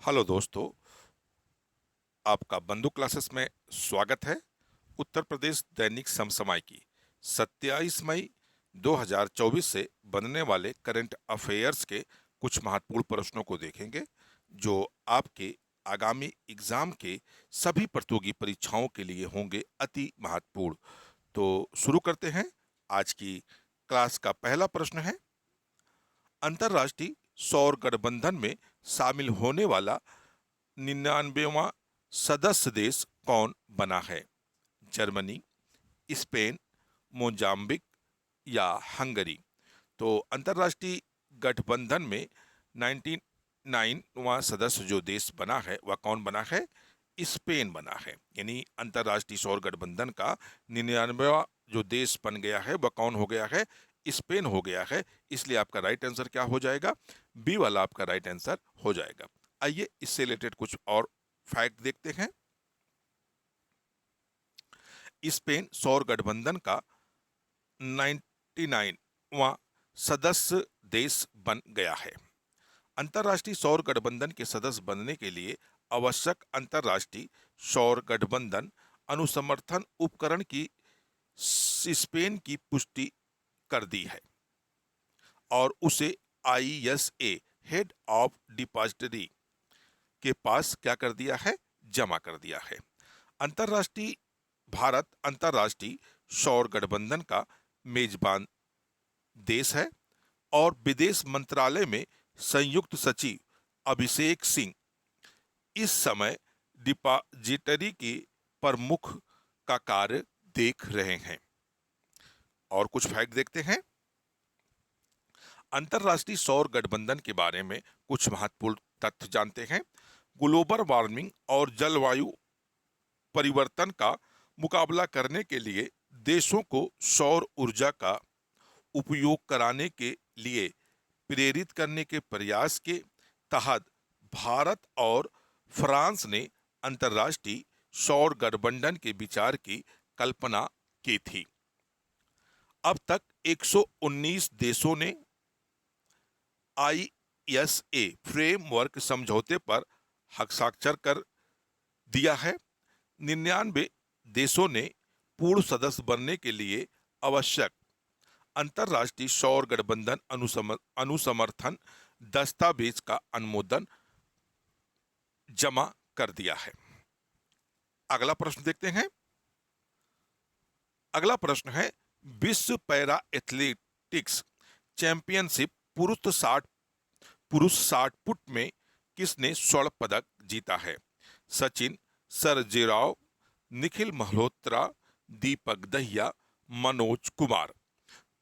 Hello दोस्तों, आपका बंधु क्लासेस में स्वागत है। उत्तर प्रदेश दैनिक समसामयिक की 27 मई 2024 से बनने वाले करंट अफेयर्स के कुछ महत्वपूर्ण प्रश्नों को देखेंगे, जो आपके आगामी एग्जाम के सभी प्रतियोगी परीक्षाओं के लिए होंगे अति महत्वपूर्ण। तो शुरू करते हैं। आज की क्लास का पहला प्रश्न है, अंतर्राष्ट्रीय सौर गठबंधन में शामिल होने वाला 99वां सदस्य देश कौन बना है? जर्मनी, स्पेन, मोजाम्बिक या हंगरी? तो अंतर्राष्ट्रीय गठबंधन में 99वां सदस्य जो देश बना है वह कौन बना है? स्पेन बना है। यानी अंतर्राष्ट्रीय सौर गठबंधन का 99वां जो देश बन गया है वह कौन हो गया है? स्पेन हो गया है। इसलिए आपका राइट आंसर क्या हो जाएगा? बी वाला आपका राइट आंसर हो जाएगा। आइए इससे रिलेटेड कुछ और फैक्ट देखते हैं। स्पेन सौर गठबंधन का 99वां सदस्य देश बन गया है। अंतर्राष्ट्रीय सौर गठबंधन के सदस्य बनने के लिए आवश्यक अंतर्राष्ट्रीय सौर गठबंधन अनुसमर्थन उपकरण की स्पेन की पुष्टि कर दी है और उसे ISA हेड ऑफ डिपॉजिटरी के पास क्या कर दिया है? जमा कर दिया है। अंतर्राष्ट्रीय भारत अंतर्राष्ट्रीय सौर गठबंधन का मेजबान देश है और विदेश मंत्रालय में संयुक्त सचिव अभिषेक सिंह इस समय डिपॉजिटरी के प्रमुख का कार्य देख रहे हैं। और कुछ फैक्ट देखते हैं। अंतर्राष्ट्रीय सौर गठबंधन के बारे में कुछ महत्वपूर्ण तथ्य जानते हैं। ग्लोबल वार्मिंग और जलवायु परिवर्तन का मुकाबला करने के लिए देशों को सौर ऊर्जा का उपयोग कराने के लिए प्रेरित करने के प्रयास के तहत भारत और फ्रांस ने अंतर्राष्ट्रीय सौर गठबंधन के विचार की कल्पना की थी। अब तक 119 देशों ने ISA फ्रेमवर्क समझौते पर हस्ताक्षर कर दिया है। 99 देशों ने पूर्ण सदस्य बनने के लिए आवश्यक अंतर्राष्ट्रीय सौर गठबंधन अनुसमर्थन दस्तावेज का अनुमोदन जमा कर दिया है। अगला प्रश्न देखते हैं। अगला प्रश्न है, विश्व पैरा एथलेटिक्स चैंपियनशिप पुरुष 60 फुट में किसने स्वर्ण पदक जीता है? सचिन, सर्जेराव, निखिल मल्होत्रा, दीपक दहिया, मनोज कुमार?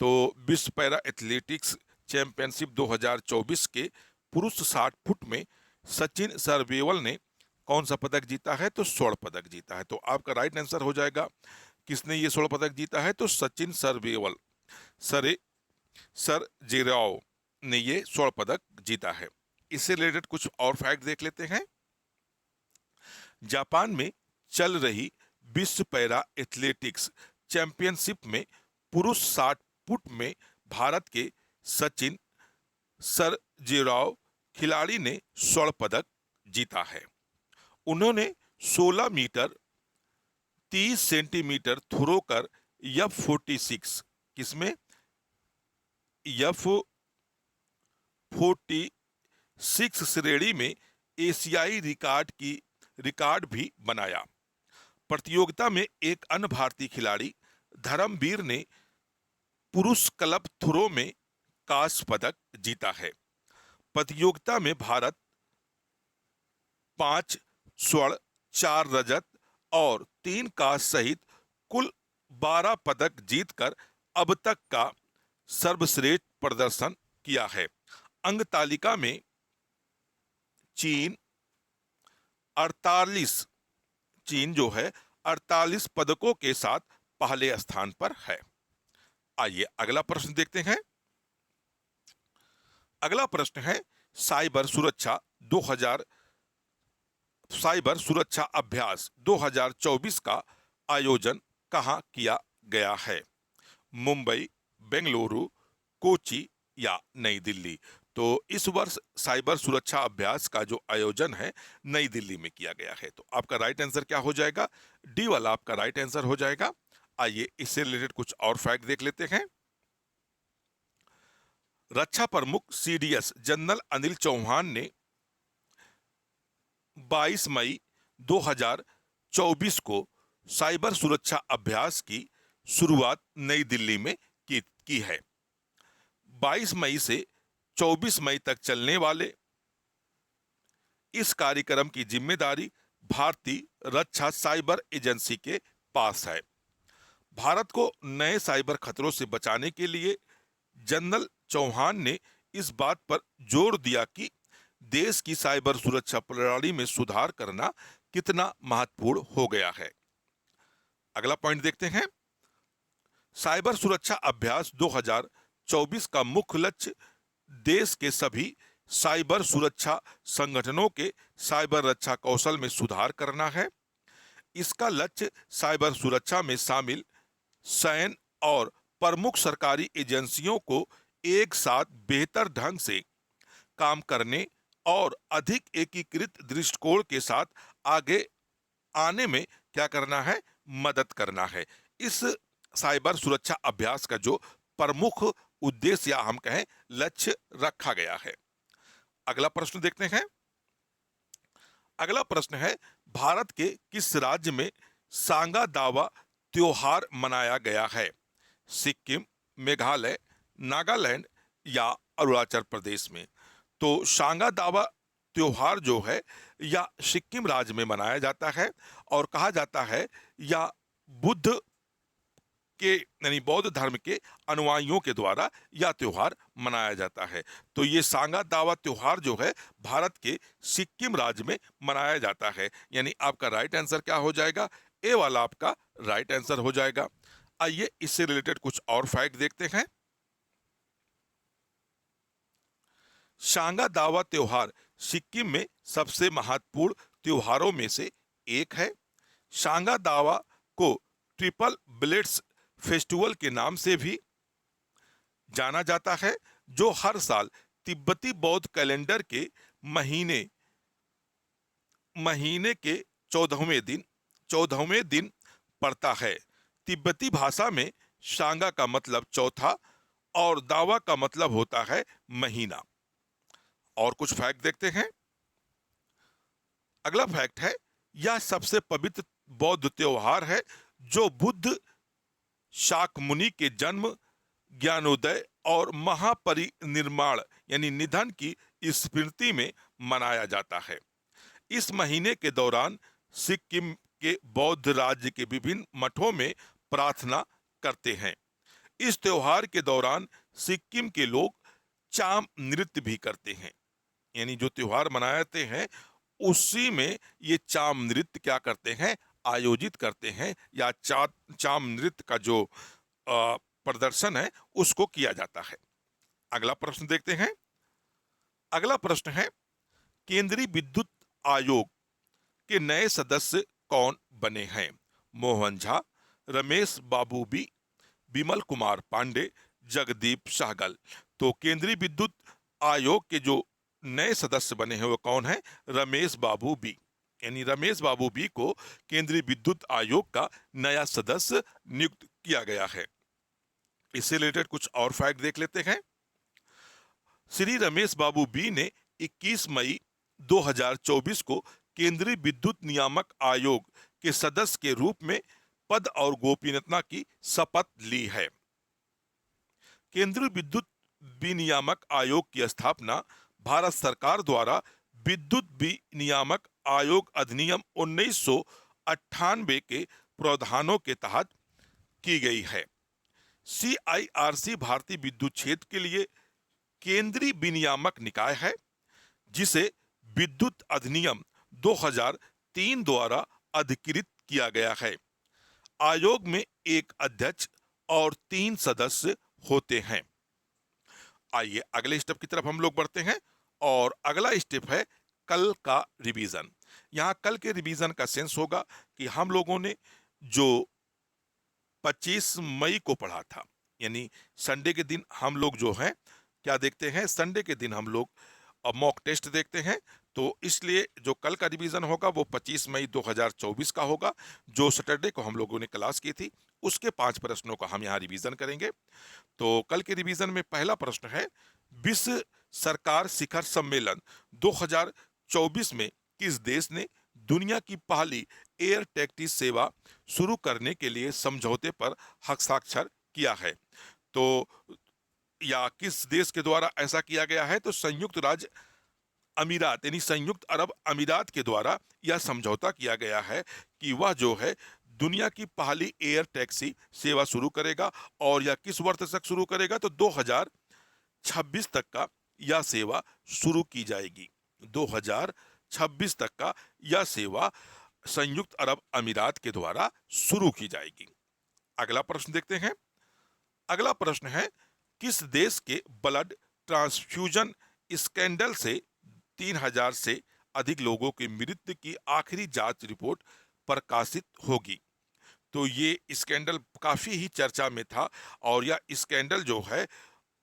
तो विश्व पैरा एथलेटिक्स चैंपियनशिप 2024 के पुरुष 60 फुट में सचिन सरवेवल ने कौन सा पदक जीता है? तो स्वर्ण पदक जीता है। तो आपका राइट आंसर हो जाएगा, किसने ये स्वर्ण पदक जीता है? तो सचिन सरवेवल सरजेराव ने ये स्वर्ण पदक जीता है। इससे रिलेटेड कुछ और फैक्ट देख लेते हैं। जापान में चल रही विश्व पैरा एथलेटिक्स चैंपियनशिप में पुरुष 60 फुट में भारत के सचिन सरजेराव खिलाड़ी ने स्वर्ण पदक जीता है। उन्होंने 16 मीटर 30 सेंटीमीटर थ्रो कर F46 किसमें F46 श्रेणी में एशियाई रिकॉर्ड भी बनाया। प्रतियोगिता में एक अन्य भारतीय खिलाड़ी धर्मवीर ने पुरुष क्लब थ्रो में कांस्य पदक जीता है। प्रतियोगिता में भारत 5 स्वर्ण, 4 रजत और 3 कांस्य सहित कुल 12 पदक जीतकर अब तक का सर्वश्रेष्ठ प्रदर्शन किया है। अंक तालिका में चीन 48 चीन जो है 48 पदकों के साथ पहले स्थान पर है। आइए अगला प्रश्न देखते हैं। अगला प्रश्न है, साइबर सुरक्षा अभ्यास 2024 का आयोजन कहां किया गया है? मुंबई, बेंगलुरु, कोची या नई दिल्ली? तो इस वर्ष साइबर सुरक्षा अभ्यास का जो आयोजन है नई दिल्ली में किया गया है। तो आपका राइट आंसर क्या हो जाएगा? डी वाला आपका राइट आंसर हो जाएगा। आइए इससे रिलेटेड कुछ और फैक्ट देख लेते हैं। रक्षा प्रमुख सीडीएस जनरल अनिल चौहान ने 22 मई 2024 को साइबर सुरक्षा अभ्यास की शुरुआत नई दिल्ली में की है। 22 मई से 24 मई तक चलने वाले इस कार्यक्रम की जिम्मेदारी भारतीय रक्षा साइबर एजेंसी के पास है। भारत को नए साइबर खतरों से बचाने के लिए जनरल चौहान ने इस बात पर जोर दिया कि देश की साइबर सुरक्षा प्रणाली में सुधार करना कितना महत्वपूर्ण हो गया है। अगला पॉइंट देखते हैं। साइबर सुरक्षा अभ्यास 2024 का मुख्य लक्ष्य देश के सभी साइबर सुरक्षा संगठनों के साइबर रक्षा कौशल में सुधार करना है। इसका लक्ष्य साइबर सुरक्षा में शामिल सैन्य और प्रमुख सरकारी एजेंसियों को एक साथ बेहतर ढंग से काम करने और अधिक एकीकृत दृष्टिकोण के साथ आगे आने में क्या करना है? मदद करना है। इस साइबर सुरक्षा अभ्यास का जो प्रमुख उद्देश्य या हम कहें लक्ष्य रखा गया है। अगला प्रश्न देखते हैं। अगला प्रश्न है, भारत के किस राज्य में सांगा दावा त्योहार मनाया गया है? सिक्किम, मेघालय, नागालैंड या अरुणाचल प्रदेश में? तो सांगा दावा त्योहार जो है या सिक्किम राज्य में मनाया जाता है और कहा जाता है या बुद्ध के यानी बौद्ध धर्म के अनुयायियों के द्वारा यह त्योहार मनाया जाता है। तो ये सांगा दावा त्योहार जो है भारत के सिक्किम राज्य में मनाया जाता है। यानी आपका राइट आंसर क्या हो जाएगा? ए वाला आपका राइट आंसर हो जाएगा। आइए इससे रिलेटेड कुछ और फैक्ट देखते हैं। सांगा दावा त्योहार सिक्किम में सबसे महत्वपूर्ण त्योहारों में से एक है। सांगा दावा को ट्रिपल ब्लेड्स फेस्टिवल के नाम से भी जाना जाता है, जो हर साल तिब्बती बौद्ध कैलेंडर के महीने के 14वें दिन पड़ता है। तिब्बती भाषा में सांगा का मतलब चौथा और दावा का मतलब होता है महीना। और कुछ फैक्ट देखते हैं। अगला फैक्ट है, यह सबसे पवित्र बौद्ध त्योहार है जो बुद्ध शाक्यमुनि के जन्म, ज्ञानोदय और महापरिनिर्वाण यानी निधन की स्मृति में मनाया जाता है। इस महीने के दौरान सिक्किम के बौद्ध राज्य के विभिन्न मठों में प्रार्थना करते हैं। इस त्योहार के दौरान सिक्किम के लोग चाम नृत्य भी करते हैं। यानी जो त्योहार मनाते हैं उसी में ये चाम नृत्य क्या करते हैं? आयोजित करते हैं या चाम नृत्य का जो प्रदर्शन है उसको किया जाता है। अगला प्रश्न देखते हैं। अगला प्रश्न है, केंद्रीय विद्युत आयोग के नए सदस्य कौन बने हैं? मोहन झा, रमेश बाबू बी, विमल कुमार पांडे, जगदीप सहगल। तो केंद्रीय विद्युत आयोग के जो नए सदस्य बने हैं वो कौन है? रमेश बाबू बी। यानी रमेश बाबू बी को केंद्रीय विद्युत आयोग का नया सदस्य नियुक्त किया गया है। इससे रिलेटेड कुछ और फैक्ट देख लेते हैं। श्री रमेश बाबू बी ने 21 मई 2024 को केंद्रीय विद्युत नियामक आयोग के सदस्य के रूप में पद और गोपनीयता की शपथ ली है। केंद्रीय विद्युत विनियामक आयोग की स्थापना भारत सरकार द्वारा विद्युत विनियामक आयोग अधिनियम 1998 के प्रावधानों के तहत की गई है। CIRC भारतीय विद्युत क्षेत्र के लिए केंद्रीय विनियामक निकाय है, जिसे विद्युत अधिनियम 2003 द्वारा अधिकृत किया गया है। आयोग में एक अध्यक्ष और 3 सदस्य होते हैं। आइए अगले स्टेप की तरफ हम लोग बढ़ते हैं और अगला स्टेप है कल का रिवीजन। यहाँ कल के रिवीजन का सेंस होगा कि हम लोगों ने जो 25 मई को पढ़ा था, यानी संडे के दिन हम लोग जो है क्या देखते हैं, संडे के दिन हम लोग मॉक टेस्ट देखते हैं। तो इसलिए जो कल का रिवीजन होगा वो 25 मई 2024 का होगा, जो सैटरडे को हम लोगों ने क्लास की थी। उसके 5 प्रश्नों का हम यहाँ रिवीजन करेंगे। तो कल के रिवीजन में पहला प्रश्न है, विश्व सरकार शिखर सम्मेलन 2024 में किस देश ने दुनिया की पहली एयर टैक्सी सेवा शुरू करने के लिए समझौते पर हस्ताक्षर किया है? तो या किस देश के द्वारा ऐसा किया गया है? तो संयुक्त राज्य अमीरात यानी संयुक्त अरब अमीरात के द्वारा यह समझौता किया गया है कि वह जो है दुनिया की पहली एयर टैक्सी सेवा शुरू करेगा। और यह किस वर्ष तक शुरू करेगा? तो 2026 तक का यह सेवा शुरू की जाएगी। 2026 तक का यह सेवा संयुक्त अरब अमीरात के द्वारा शुरू की जाएगी। अगला प्रश्न देखते हैं। अगला प्रश्न है, किस देश के ब्लड ट्रांसफ्यूजन स्कैंडल से 3000 से अधिक लोगों की मृत्यु की आखिरी जांच रिपोर्ट प्रकाशित होगी? तो ये स्कैंडल काफी ही चर्चा में था, और यह स्कैंडल जो है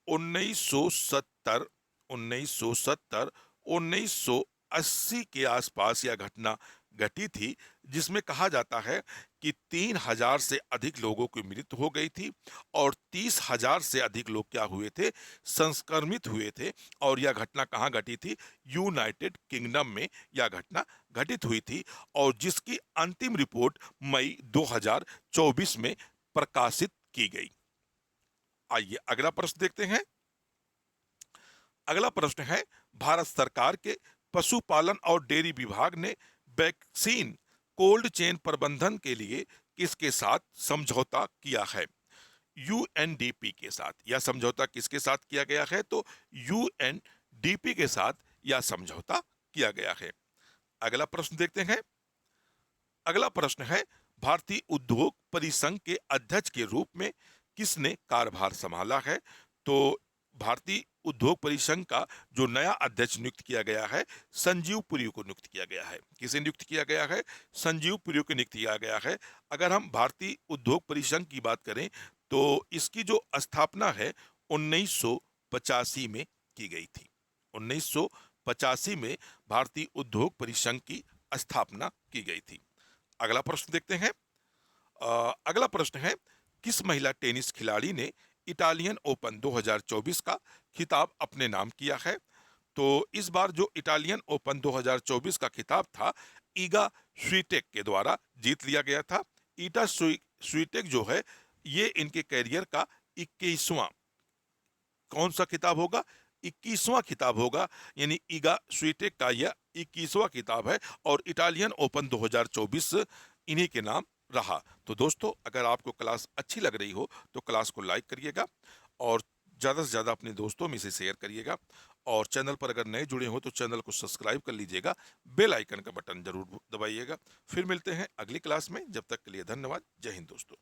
1970, 1970, 1980 के आसपास यह घटना घटी थी, जिसमें कहा जाता है कि 3000 से अधिक लोगों की मृत्यु हो गई थी और 30,000 से अधिक लोग क्या हुए थे? संक्रमित हुए थे। और यह घटना कहाँ घटी थी? यूनाइटेड किंगडम में यह घटना घटित हुई थी, और जिसकी अंतिम रिपोर्ट मई 2024 में प्रकाशित की गई। आइए अगला प्रश्न देखते हैं। अगला प्रश्न है, भारत सरकार के पशुपालन और डेयरी विभाग ने वैक्सीन कोल्ड चेन प्रबंधन के लिए किसके साथ समझौता किया है? यूएनडीपी के साथ। यह समझौता किसके साथ किया गया है? तो यूएनडीपी के साथ यह समझौता किया गया है। अगला प्रश्न देखते हैं। अगला प्रश्न है, भारतीय उद्योग परिसंघ के अध्यक्ष के रूप में किसने कार्यभार संभाला है? तो भारतीय उद्योग परिसंघ का जो नया अध्यक्ष नियुक्त किया गया है, संजीव पुरी को नियुक्त किया गया है। किसे नियुक्त किया गया है? संजीव पुरी को नियुक्त किया गया है। अगर हम भारतीय उद्योग परिसंघ की बात करें तो इसकी जो स्थापना है 1985 में की गई थी। 1985 में भारतीय उद्योग परिसंघ की स्थापना की गई थी। अगला प्रश्न देखते हैं। अगला प्रश्न है, किस महिला टेनिस खिलाड़ी ने इटालियन ओपन 2024 का खिताब अपने नाम किया है? तो इस बार जो इटालियन ओपन 2024 का खिताब था, ईगा स्वीटेक के द्वारा जीत लिया गया था। ईटा स्वीटेक जो है, ये इनके कैरियर का 21वां कौन सा खिताब होगा? 21वां खिताब होगा, यानी ईगा स्वीटेक का यह 21वां खिताब है, और इटालियन ओपन 2024 इन्हीं के नाम रहा। तो दोस्तों, अगर आपको क्लास अच्छी लग रही हो तो क्लास को लाइक करिएगा, और ज़्यादा से ज़्यादा अपने दोस्तों में से शेयर करिएगा, और चैनल पर अगर नए जुड़े हो तो चैनल को सब्सक्राइब कर लीजिएगा, बेल आइकन का बटन जरूर दबाइएगा। फिर मिलते हैं अगली क्लास में, जब तक के लिए धन्यवाद। जय हिंद दोस्तों।